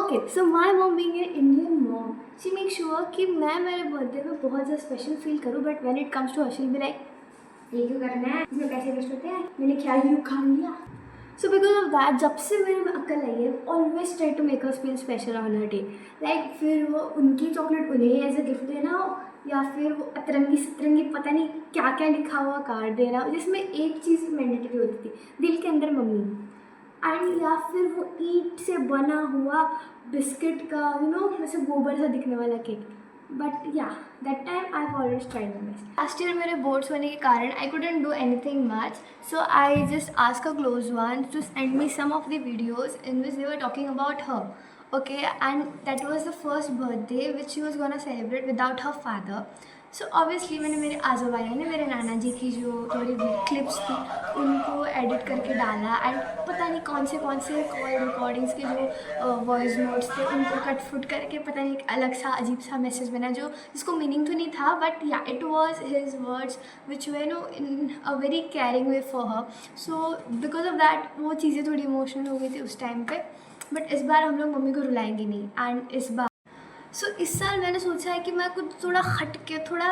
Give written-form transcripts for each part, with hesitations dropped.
Okay, so my mom being an Indian mom, she make sure कि मैं मेरे birthday में बहुत ज़्यादा स्पेशल फील करूँ, but when it comes to her she be like ये क्यों करना है, इसमें पैसे वेस्ट होते हैं, मैंने क्या ही खा लिया. सो बिकॉज ऑफ दैट जब से मेरे में अक्ल आई है, always try to make us feel special on her day. Like फिर वो उनकी चॉकलेट उन्हें एज अ गिफ्ट देना हो, या फिर वो अतरंगी सतरंगी पता नहीं क्या क्या लिखा हुआ कार्ड देना हो, जिसमें एक चीज़ मैंडेटरी होती थी, दिल के अंदर मम्मी. एंड या फिर वो ईंट से बना हुआ बिस्किट का वैसे गोबर सा दिखने वाला cake. But yeah that time I always tried my best. Last year मेरे बोर्ड्स होने के कारण I couldn't do anything much, so I just ask a close one to send me some of the videos in which they were talking about her. Okay, and that was the first birthday which she was gonna celebrate without her father. So obviously मैंने मेरे आजू भाई ने मेरे नाना जी की जो थोड़ी clips थी उनको एडिट करके डाला. एंड पता नहीं कौन से कॉल रिकॉर्डिंग्स के जो वॉइस नोट्स थे उनको कट फुट करके पता नहीं एक अलग सा अजीब सा मैसेज बना जो जिसको मीनिंग तो नहीं था, बट या it was his words which way no in a very caring way for her. So because of that वो चीज़ें थोड़ी इमोशनल हो गई थी उस टाइम पे. बट इस बार हम लोग मम्मी को रुलाएंगे नहीं. एंड इस बार इस साल मैंने सोचा है कि मैं कुछ थोड़ा हट के थोड़ा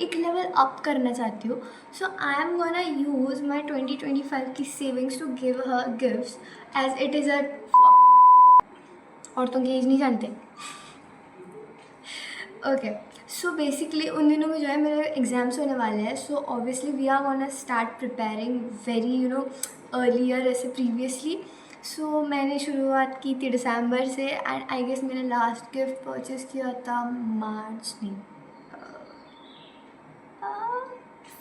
एक लेवल अप करना चाहती हूँ. So I am gonna use my 2025 की savings to give her gifts as it is a औरतों की एज नहीं जानते. ओके, सो बेसिकली उन दिनों में जो है मेरे एग्ज़ाम्स होने वाले हैं. So obviously we are gonna start preparing very earlier ऐसे प्रीवियसली. सो मैंने शुरुआत की थी दिसंबर से. एंड आई गेस मैंने लास्ट गिफ्ट परचेज़ किया था मार्च नहीं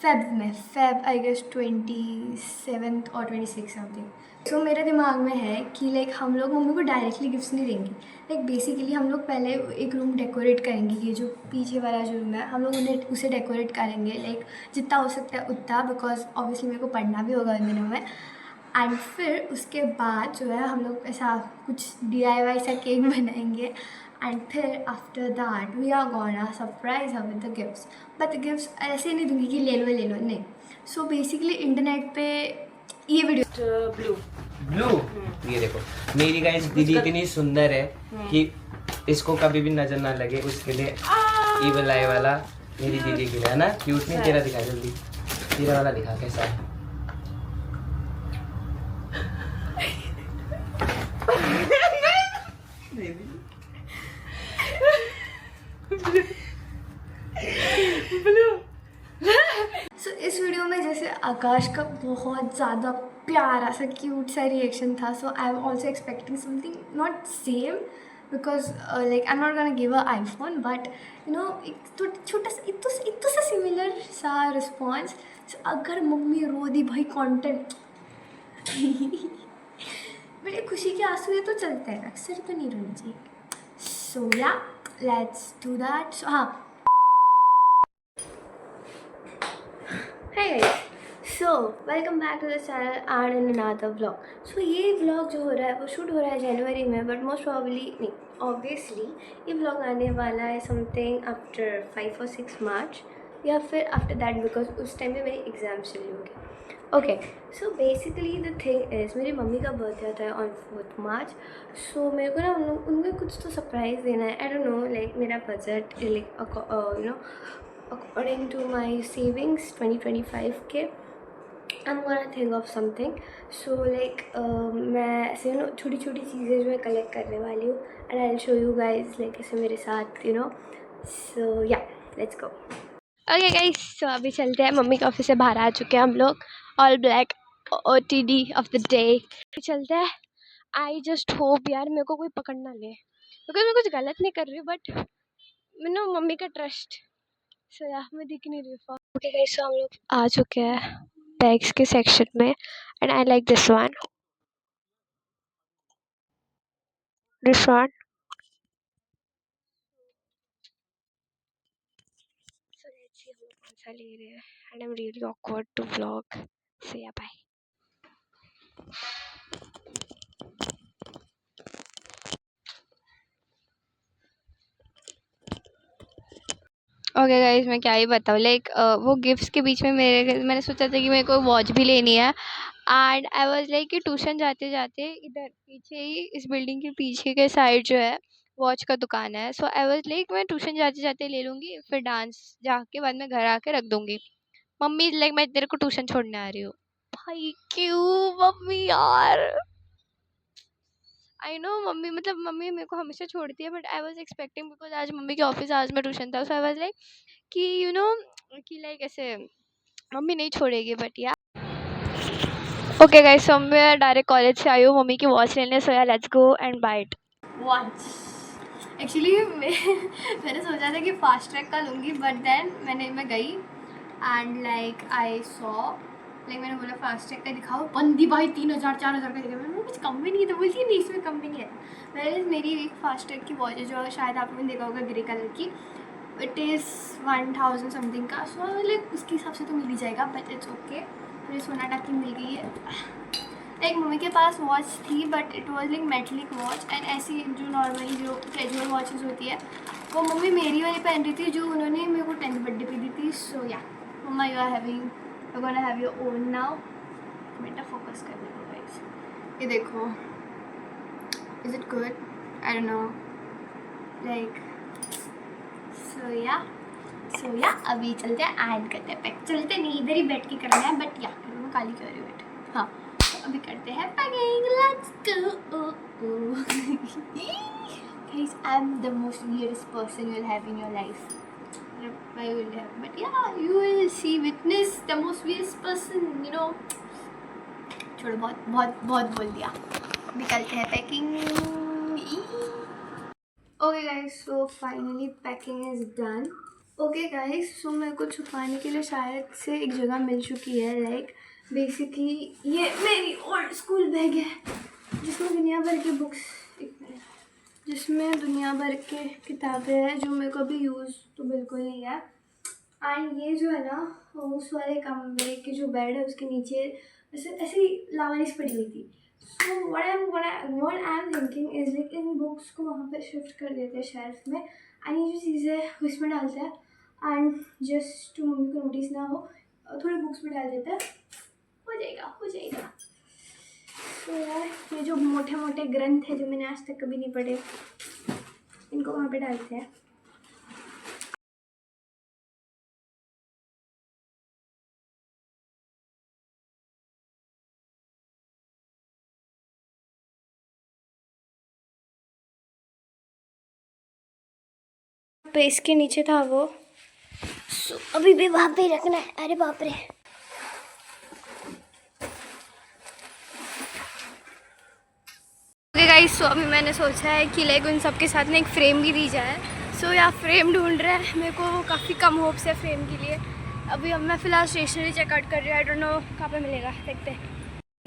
फेब आई गेस 27 और 26 समथिंग. सो मेरे दिमाग में है कि लाइक हम लोग मम्मी को डायरेक्टली गिफ्ट्स नहीं देंगे. लाइक बेसिकली हम लोग पहले एक रूम डेकोरेट करेंगे. ये जो पीछे वाला जो रूम है हम लोग उन्हें उसे डेकोरेट करेंगे लाइक जितना हो सकता है उतना, बिकॉज ऑब्वियसली मेरे को पढ़ना भी होगा इन दिनों में. एंड फिर उसके बाद जो है हम लोग ऐसा कुछ DIY सा केक बनाएंगे. एंड फिर after that we are gonna surprise her with the gifts. But gifts ऐसे नहीं दूंगी कि ले लो नहीं. सो बेसिकली इंटरनेट पे ये वीडियो ब्लू ये देखो मेरी गाइस दीदी इतनी सुंदर है कि इसको कभी भी नजर ना लगे, उसके लिए ये वाला वाला मेरी दीदी के लिए है ना. क्यूट नहीं? तेरा दिखा जल्दी, तेरा वाला दिखा कैसा है. सो इस वीडियो में जैसे आकाश का बहुत ज़्यादा प्यारा सा क्यूट सा रिएक्शन था. So I am also expecting something not same, because like I am not gonna give a iPhone, but एक छोटा सा इतना सा सिमिलर सा रिस्पॉन्स. अगर मम्मी रो दी भाई कंटेंट बड़े खुशी के आंसू ये तो चलते हैं, अक्सर तो नहीं रोना चाहिए. सो या लेट्स डू दैट. सो हाँ, hey guys, so welcome back to the channel and in another vlog. So ये vlog जो हो रहा है वो शूट हो रहा है जनवरी में, बट मोस्ट प्रॉब्ली नहीं ऑब्वियसली ये vlog आने वाला है समथिंग आफ्टर 5 और 6 मार्च या फिर आफ्टर दैट, बिकॉज उस टाइम पे मेरी एग्ज़ाम चली होगी. Okay, so basically the thing is मेरी मम्मी का बर्थडे आता है ऑन 4 मार्च. सो मेरे को ना उनको कुछ तो सरप्राइज़ देना है. आई डोंट नो, लाइक मेरा budget like according to my savings 2025 के I'm gonna think of something. So like मैं ऐसे छोटी छोटी चीज़ें जो है कलेक्ट करने वाली हूँ and I'll show you guys like ऐसे मेरे साथ so yeah, let's go. Okay guys, so अभी चलते हैं. मम्मी के ऑफिस से बाहर आ चुके हैं हम लोग. All black OTD of the day. चलते हैं. आई जस्ट होप यार मेरे को कोई पकड़ ना ले, बिकॉज मैं कुछ गलत नहीं कर रही हूँ, बट मम्मी का ट्रस्ट. सो यार मैं दिख नहीं रही. ओके गाइस, सो हम लोग आ चुके हैं बैग्स के सेक्शन में. And I like this one. So let's see हम लोग कौन सा ले रहे हैं. And I am really awkward to vlog. So yeah bye. Okay guys, मैं क्या ही बताऊँ. लाइक वो गिफ्ट्स के बीच में मैंने सोचा था कि मेरे को वॉच भी लेनी है, एंड आई वाज लाइक कि ट्यूशन जाते जाते इधर पीछे ही इस बिल्डिंग के पीछे के साइड जो है वॉच का दुकान है, सो आई वाज लाइक मैं ट्यूशन जाते जाते ले लूँगी, फिर डांस जाके बाद में घर आके रख दूँगी। मम्मी लाइक मैं तेरे को ट्यूशन छोड़ने आ रही हूँ। भाई क्यों मम्मी यार, आई नो मम्मी मतलब मम्मी मेरे को हमेशा छोड़ती है, but I was expecting because आज मम्मी के ऑफिस आज मैं ट्यूशन था, सो आई वाज लाइक कि कि लाइक ऐसे मम्मी नहीं छोड़ेगी, बट या ओके गाइस, सो मैं डायरेक्ट कॉलेज से आई हूँ मम्मी की वॉच लेने, so yeah let's go and buy it. Watch actually मैंने सोचा था कि फास्ट ट्रैक का लूँगी, बट देन मैं गई and like I saw like मैंने बोला फास्ट ट्रैक का दिखाओ, बंदी भाई 3,000 4,000 का दिखा। मैंने कुछ कम भी नहीं था, बोलती नहीं इसमें कम भी नहीं है। मैंने मेरी एक फास्ट ट्रैक की वॉच है जो शायद आपने देखा होगा ग्रे कलर की, इट इज़ 1,000 समथिंग का, सो लाइक उसके हिसाब से तो मिल ही जाएगा, बट इट्स ओके। मुझे सोनाटा की मिल गई है। एक मम्मी के पास वॉच थी but it was like metallic watch, and ऐसी जो नॉर्मली जो कैजुअल वॉचेस होती है वो मम्मी मेरी वाली पहन रही थी जो उन्होंने मेरे को 10th बर्थडे पे दी थी। सो या मम्मा you are having you gonna have your own now. बेटा फोकस कर लो गाइस, ये देखो, is it good, I don't know like. So yeah अभी चलते हैं एंड करते हैं पैक। चलते नहीं, इधर ही बैठ के करना है, बट या मैं काली कर रही हूँ बैठ। हाँ तो अभी करते हैं packing, let's go. Guys I am the most weirdest person you will have in your life. I will have, but yeah, you will see, witness the most weirdest person, you know. छोड़ो, बहुत बहुत बहुत बोल दिया। अभी करते हैं packing. Okay guys, so finally packing is done. Okay guys, so मेरे को छुपाने के लिए शायद से एक जगह मिल चुकी है। लाइक बेसिकली ये मेरी ओल्ड स्कूल बैग है जिसमें दुनिया भर की बुक्स, जिसमें दुनिया भर के किताबें हैं जो मेरे को अभी यूज़ तो बिल्कुल नहीं है। एंड ये जो है ना उस वाले कमरे के जो बेड है उसके नीचे ऐसे ऐसी लावारिस पड़ी हुई थी। So what I am thinking is like in books को वहाँ पे शिफ्ट कर देते हैं शेल्फ में, एंड ये जो चीज़ें उसमें डालते हैं, एंड जस्ट मम्मी को नोटिस ना हो थोड़ी बुक्स में डाल देते हैं, हो जाएगा। तो यार ये जो मोटे मोटे ग्रंथ है जो मैंने आज तक कभी नहीं पढ़े, इनको वहाँ पे डालते हैं। पे इसके नीचे था वो, सो अभी भी वहाँ पे ही रखना है। अरे बाप रे, ओके गाइस, सो अभी मैंने सोचा है कि लाइक उन सब के साथ में एक फ्रेम भी दी जाए। सो या फ्रेम ढूंढ रहा है, मेरे को काफ़ी कम होप्स है फ्रेम के लिए। अभी अब मैं फ़िलहाल स्टेशनरी चेकआउट कर रही हूँ, आई डोंट नो कहाँ पे मिलेगा, देखते हैं।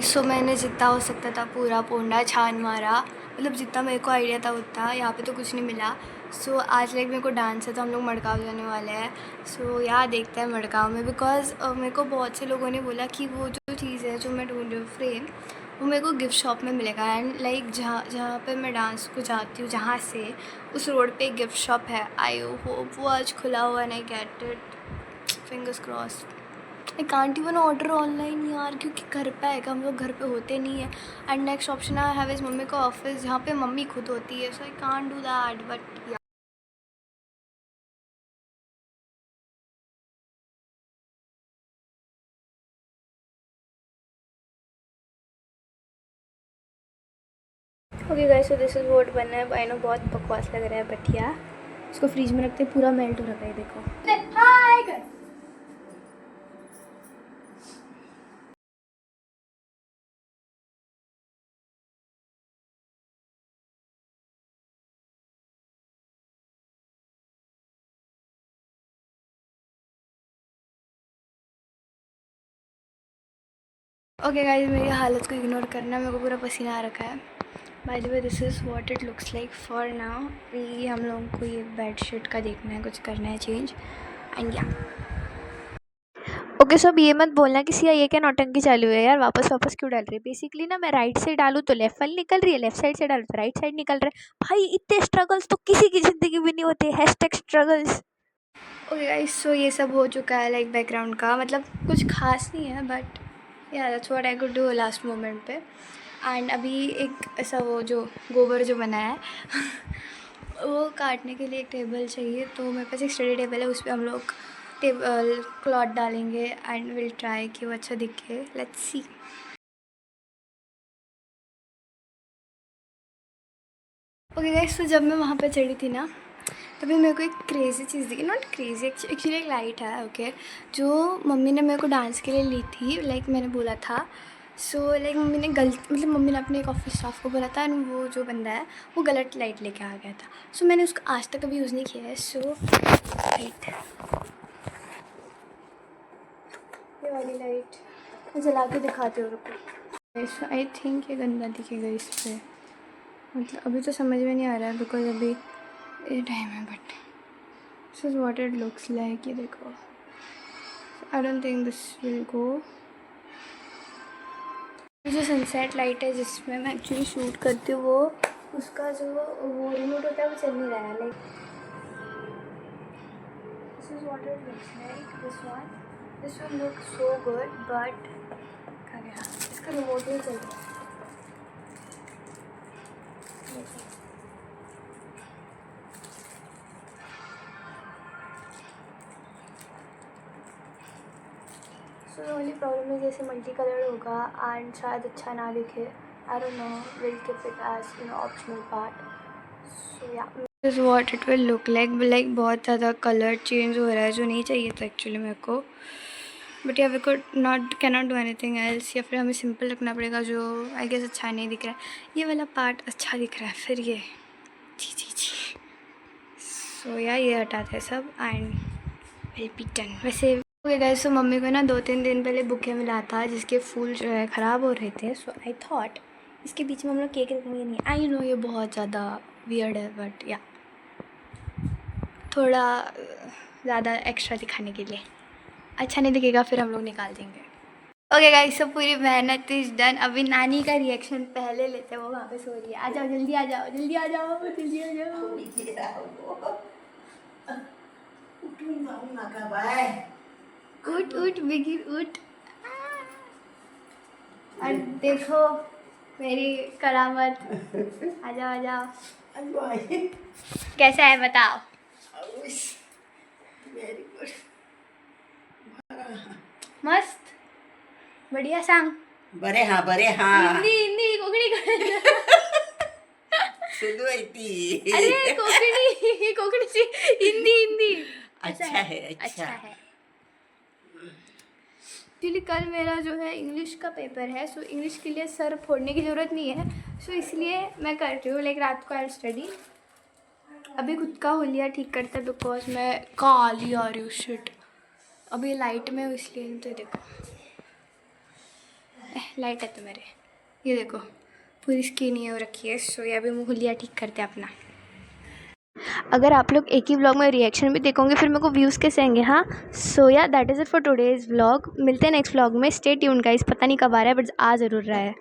सो मैंने जितना हो सकता था पूरा पोंडा छान मारा, मतलब जितना मेरे को आइडिया था उतना। यहाँ पे तो कुछ नहीं मिला। सो आज लाइक मेरे को डांस है तो हम लोग मड़गांव जाने वाले हैं। सो यहाँ देखते हैं मड़गांव में, बिकॉज मेरे को बहुत से लोगों ने बोला कि वो जो चीज़ है जो मैं ढूंढ रही हूँ फ्रेम, वो मेरे को गिफ्ट शॉप में मिलेगा। एंड लाइक जहाँ पे मैं डांस को जाती हूँ जहाँ से उस रोड पे एक गिफ्ट शॉप है। आई होप वो आज खुला हुआ and I get it, fingers cross. I can't even order online यार, क्योंकि घर पे आएगा, हम लोग घर पे होते नहीं है। And next option I have is मम्मी का ऑफिस जहाँ पे मम्मी खुद होती है, so I can't do that, but yeah okay guys, so this is what बना है। आई नो बहुत बकवास लग रहा है, बट या इसको फ्रीज में रखते पूरा मेल्ट हो रखा है, देखो। हाय गाइस, ओके गाइस, मेरी हालत को इग्नोर करना, मेरे को पूरा पसीना आ रखा है। By the way this is what it looks like for now. ये हम लोगों को ये बेडशीट का देखना है, कुछ करना है चेंज, एंड या ओके। सब ये मत बोलना कि सिया ये क्या नौटंकी चालू है यार, वापस वापस क्यों डाल रही है। बेसिकली ना मैं राइट से डालूँ तो लेफ्ट वाली निकल रही है, लेफ्ट साइड से डालूँ तो राइट साइड निकल रहा है। भाई इतने स्ट्रगल्स तो किसी की ज़िंदगी में नहीं होते, हैशटैग स्ट्रगल्स। ओके गाइस, सो ये सब हो चुका है लाइक बैकग्राउंड का, मतलब कुछ खास नहीं है, बट या that's what I could do last moment पे। एंड अभी एक ऐसा वो जो गोबर जो बनाया है वो काटने के लिए एक टेबल चाहिए, तो मेरे पास एक स्टडी टेबल है, उस पर हम लोग टेबल क्लॉथ डालेंगे एंड विल ट्राई कि वो अच्छा दिखे। Let's see. ओके गाइस, तो जब मैं वहाँ पे चढ़ी थी ना, तभी मेरे को एक क्रेज़ी चीज़ दिखी, नॉट क्रेज़ी एक्चुअली, एक लाइट है ओके, जो मम्मी ने मेरे को डांस के लिए ली थी, लाइक मैंने बोला था। सो लाइक मम्मी ने मतलब मम्मी ने अपने एक ऑफिस स्टाफ को बोला था एंड वो जो बंदा है वो गलत लाइट लेके आ गया था। सो मैंने उसको आज तक कभी यूज़ नहीं किया है। सो लाइट, ये वाली लाइट मैं जला के दिखाती हूँ, रुको। आई थिंक ये गंदा दिखेगा इस पर, मतलब अभी तो समझ में नहीं आ रहा है बिकॉज अभी ये टाइम है, but this is what it looks like. ये देखो, I don't think this will go. जो सनसेट लाइट है जिसमें मैं एक्चुअली शूट करती हूँ, वो उसका जो वो रिमोट होता है वो चल नहीं रहा है। Like this is what it looks like, this will look so good, but क्या गया, इसका रिमोट नहीं चल रहा है। सो ओनली प्रॉब्लम है जैसे मल्टी कलर होगा एंड शायद अच्छा ना दिखे, I don't know, will keep it as you know optional part. So yeah this is what it will look like बहुत ज़्यादा कलर चेंज हो रहा है जो नहीं चाहिए था एक्चुअली मेरे को, but yeah we can not do anything else, या फिर हमें सिंपल रखना पड़ेगा जो आई गेस अच्छा नहीं दिख रहा है। ये वाला पार्ट अच्छा दिख रहा है, फिर ये जी। सो या ये हटाते हैं सब एंड विल बी डन। वैसे ओके गाइस, सो मम्मी को ना 2-3 दिन पहले बुके मिला था जिसके फूल जो है ख़राब हो रहे थे। सो आई थॉट इसके बीच में हम लोग केक रखेंगे। नहीं, आई नो ये बहुत ज़्यादा वियर्ड है, बट या थोड़ा ज़्यादा एक्स्ट्रा दिखाने के लिए अच्छा नहीं दिखेगा, फिर हम लोग निकाल देंगे। ओके गाइस, सब पूरी मेहनत इज डन। अभी नानी का रिएक्शन पहले लेते हैं, वो वहाँ पे सो रही है। आ जाओ जल्दी, आ जाओ जल्दी, आ जाओ जल्दी, आ जाओ। उठ उठ बिगी उठ। और देखो मेरी करामत। आ जाओ आ जाओ। कैसा है बताओ? मस्त, बढ़िया सांग। बरे हा हिंदी हिंदी कोकणी सुदू आहे ती. अरे कोकणी कोकणीची हिंदी हिंदी। अच्छा है, अच्छा है। एक्चुअली कल मेरा जो है इंग्लिश का पेपर है, सो इंग्लिश के लिए सर फोड़ने की ज़रूरत नहीं है, सो इसलिए मैं कर रही हूँ लाइक रात को आई स्टडी। अभी खुद का होलिया ठीक करता है बिकॉज मैं काली आ रही हूँ, शिट। अभी लाइट में हूँ इसलिए, तो देखो लाइट है तो मेरे, ये देखो पूरी स्किन ये हो रखी है। सो ये अभी होलिया ठीक करते हैं अपना। अगर आप लोग एक ही व्लॉग में रिएक्शन भी देखोगे फिर मेरे को व्यूज़ कैसे आएंगे? हाँ, सो या that is it for today's vlog. मिलते हैं नेक्स्ट व्लॉग में। स्टे ट्यून्ड गाइस, पता नहीं कब आ रहा है बट आ ज़रूर रहा है।